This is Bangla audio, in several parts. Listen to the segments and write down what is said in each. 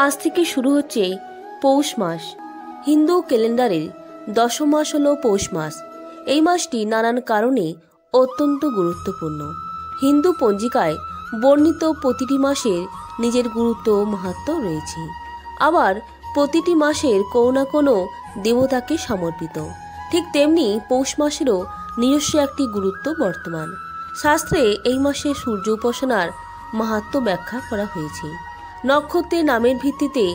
আজ থেকে শুরু হচ্ছে পৌষ মাস। হিন্দু ক্যালেন্ডারের দশম মাস হল পৌষ মাস। এই মাসটি নানান কারণে অত্যন্ত গুরুত্বপূর্ণ। হিন্দু পঞ্জিকায় বর্ণিত প্রতিটি মাসের নিজের গুরুত্ব ও মাহাত্ম্য রয়েছে। আবার প্রতিটি মাসের কোনো না কোনো দেবতাকে সমর্পিত। ঠিক তেমনি পৌষ মাসেরও নিজস্ব একটি গুরুত্ব বর্তমান। শাস্ত্রে এই মাসে সূর্য উপাসনার মাহাত্ম্য ব্যাখ্যা করা হয়েছে। নক্ষত্রের নামের ভিত্তিতে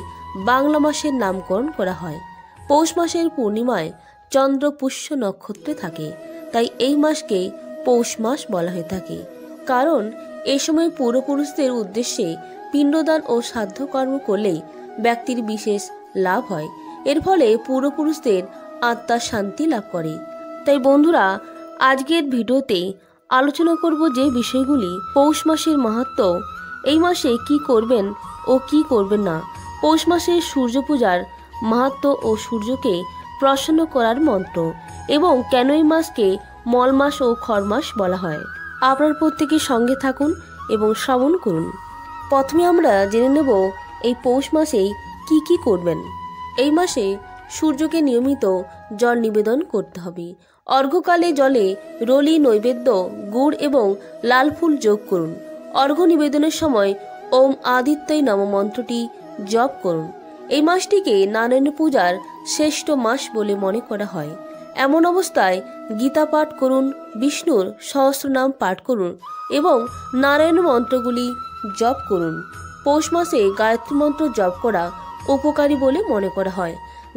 বাংলা মাসের নামকরণ করা হয়। পৌষ মাসের পূর্ণিমায় চন্দ্র পুষ্য নক্ষত্রে থাকে, তাই এই মাসকে পৌষ মাস বলা হয়ে থাকে। কারণ এই সময় পূর্বপুরুষদের উদ্দেশ্যে পিণ্ডদান ও শ্রাদ্ধ কর্ম করলে ব্যক্তির বিশেষ লাভ হয়। এর ফলে পূর্বপুরুষদের আত্মার শান্তি লাভ করে। তাই বন্ধুরা, আজকের ভিডিওতে আলোচনা করব যে বিষয়গুলি পৌষ মাসের মাহাত্ম্য, এই মাসে কি করবেন ও কি করবেন না, পৌষ মাসের সূর্য পূজার মাহাত্ম্য ও সূর্যকে প্রসন্ন করার মন্ত্র, এবং কেন এই মাসকে মল মাস ও খর মাস বলা হয়। আপনার প্রত্যেকের সঙ্গে থাকুন এবং শ্রবণ করুন। প্রথমে আমরা জেনে নেব এই পৌষ মাসে কি করবেন। এই মাসে সূর্যকে নিয়মিত জল নিবেদন করতে হবে। অর্ঘ্যকালে জলে রলি, নৈবেদ্য, গুড় এবং লাল ফুল যোগ করুন। অর্ঘ্য নিবেদনের সময় ওম আদিত্যই নম মন্ত্রটি জপ করুন। এই মাসটিকে নারায়ণ পূজার শ্রেষ্ঠ মাস বলে মনে করা হয়। এমন অবস্থায় গীতা পাঠ করুন, বিষ্ণুর সহস্রনাম পাঠ করুন এবং নারায়ণ মন্ত্রগুলি জপ করুন। পৌষ মাসে গায়ত্রী মন্ত্র জপ করা উপকারী বলে মনে করা হয়।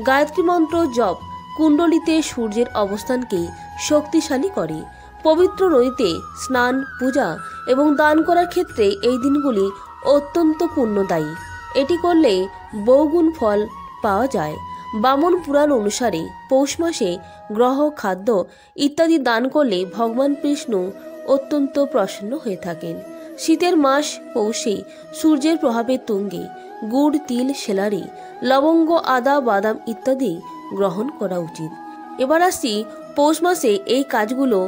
গায়ত্রী মন্ত্র জপ কুণ্ডলিতে সূর্যের অবস্থানকে শক্তিশালী করে। পবিত্র নদীতে স্নান, পূজা এবং দান করার ক্ষেত্রে এই দিনগুলি অত্যন্ত পুণ্যদায়ী। এটি করলে বহুগুণ ফল পাওয়া যায়। বামন পুরাণ অনুসারে পৌষ মাসে গ্রহ, খাদ্য ইত্যাদি দান করলে ভগবান বিষ্ণু অত্যন্ত প্রসন্ন হয়ে থাকেন। শীতের মাস পৌষে সূর্যের প্রভাবে তুঙ্গে গুড়, তিল, সেলারি, লবঙ্গ, আদা, বাদাম ইত্যাদি গ্রহণ করা উচিত। এবার আসছি পৌষ মাসে এই কাজগুলো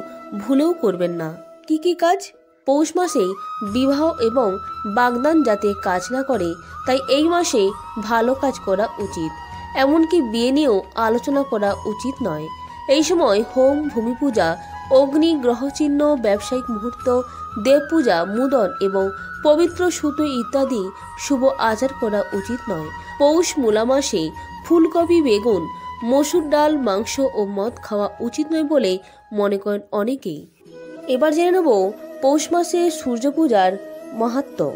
ভুলেও করবেন না। কি কাজ? পৌষ মাসে বিবাহ এবং বাগদান যাতে কাজ না করে, তাই এই মাসে ভালো কাজ করা উচিত। এমনকি বিয়ে নিয়েও আলোচনা করা উচিত নয়। এই সময় হোম, ভূমি পূজা, অগ্নি, গ্রহচিহ্ন, ব্যবসায়িক মুহূর্ত, দেব পূজা, মুদন এবং পবিত্র সুতো ইত্যাদি শুভ আচার করা উচিত নয়। পৌষ মূলা মাসে ফুলকপি, বেগুন, মসুর ডাল, মাংস ও মদ খাওয়া উচিত নয় বলে মনে করেন অনেকেই। এবার জেনে নেব পৌষ মাসে সূর্য পূজার মাহাত্ম্য।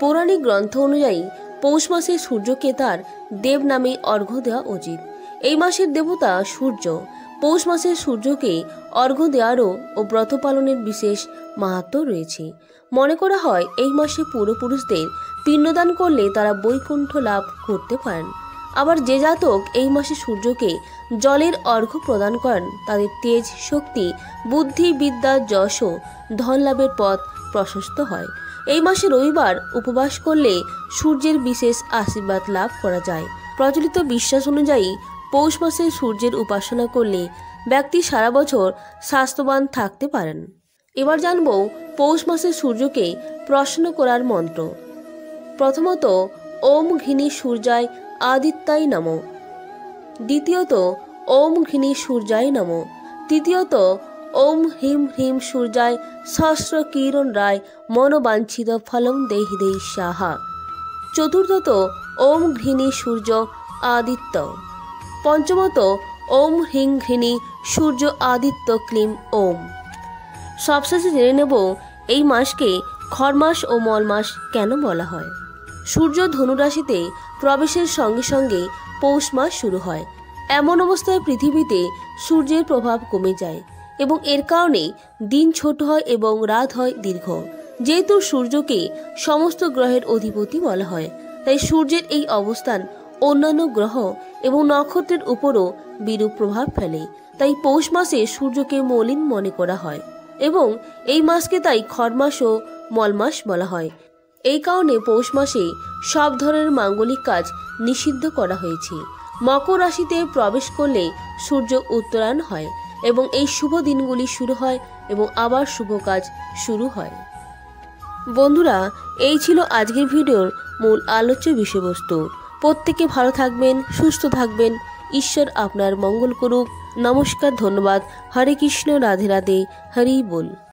পৌরাণিক গ্রন্থ অনুযায়ী পৌষ মাসে সূর্যকে তার দেব নামে অর্ঘ্য দেওয়া উচিত। এই মাসের দেবতা সূর্য। পৌষ মাসে সূর্যকে অর্ঘ্য দেওয়ারও ও ব্রত পালনের বিশেষ মাহাত্ম্য রয়েছে। মনে করা হয় এই মাসে পূর্বপুরুষদের পিণ্ডদান করলে তারা বৈকুণ্ঠ লাভ করতে পারেন। আবার যে জাতক এই মাসে সূর্যকে জলের অর্ঘ্য প্রদান করেন, তাদের তেজ, শক্তি, বুদ্ধি, বিদ্যা, যশ ও ধন লাভের পথ প্রশস্ত হয়। এই মাসে রবিবার উপবাস করলে সূর্যের বিশেষ আশীর্বাদ লাভ করা যায়। প্রচলিত বিশ্বাস অনুযায়ী পৌষ মাসে সূর্যের উপাসনা করলে ব্যক্তি সারা বছর স্বাস্থ্যবান থাকতে পারেন। এবার জানব পৌষ মাসে সূর্যকে প্রসন্ন করার মন্ত্র। প্রথমত ওম ঘৃণী সূর্যায় আদিত্যায় নমঃ। দ্বিতীয়ত ওম ঘৃণী সূর্যায় নমঃ। তৃতীয়ত ওম হ্রিম হ্রিম সূর্যায় সহস্র কিরণ রায় মনোবাঞ্ছিত ফলম দেহি দেহি সাহা। চতুর্থত ওম ঘৃণী সূর্য আদিত্য। পঞ্চমত ওম হ্রিং ঘৃণী সূর্য আদিত্য ক্লিম ওম। সবশেষে জেনে নেব এই মাসকে খর মাস ও মল মাস কেন বলা হয়। সূর্য ধনুরাশিতে প্রবেশের সঙ্গে সঙ্গে পৌষ মাস শুরু হয়। এমন অবস্থায় পৃথিবীতে সূর্যের প্রভাব কমে যায় এবং এর কারণে দিন ছোট হয় এবং রাত হয় দীর্ঘ। যেহেতু সূর্যকে সমস্ত গ্রহের অধিপতি বলা হয়, তাই সূর্যের এই অবস্থান অন্যান্য গ্রহ এবং নক্ষত্রের উপরও বিরূপ প্রভাব ফেলে। তাই পৌষ মাসে সূর্যকে মলিন মনে করা হয় এবং এই মাসকে তাই খর মাস ও মল মাস বলা হয়। এই কারণে পৌষ মাসে সব ধরনের মাঙ্গলিক কাজ নিষিদ্ধ করা হয়েছে। মকর রাশিতে প্রবেশ করলে সূর্য উত্তরায়ণ হয় এবং এই শুভ দিনগুলি শুরু হয় এবং আবার শুভ কাজ শুরু হয়। বন্ধুরা, এই ছিল আজকের ভিডিওর মূল আলোচ্য বিষয়বস্তু। প্রত্যেকে ভালো থাকবেন, সুস্থ থাকবেন। ঈশ্বর আপনার মঙ্গল করুক। নমস্কার, ধন্যবাদ। হরে কৃষ্ণ, রাধে রাধে, হরি বল।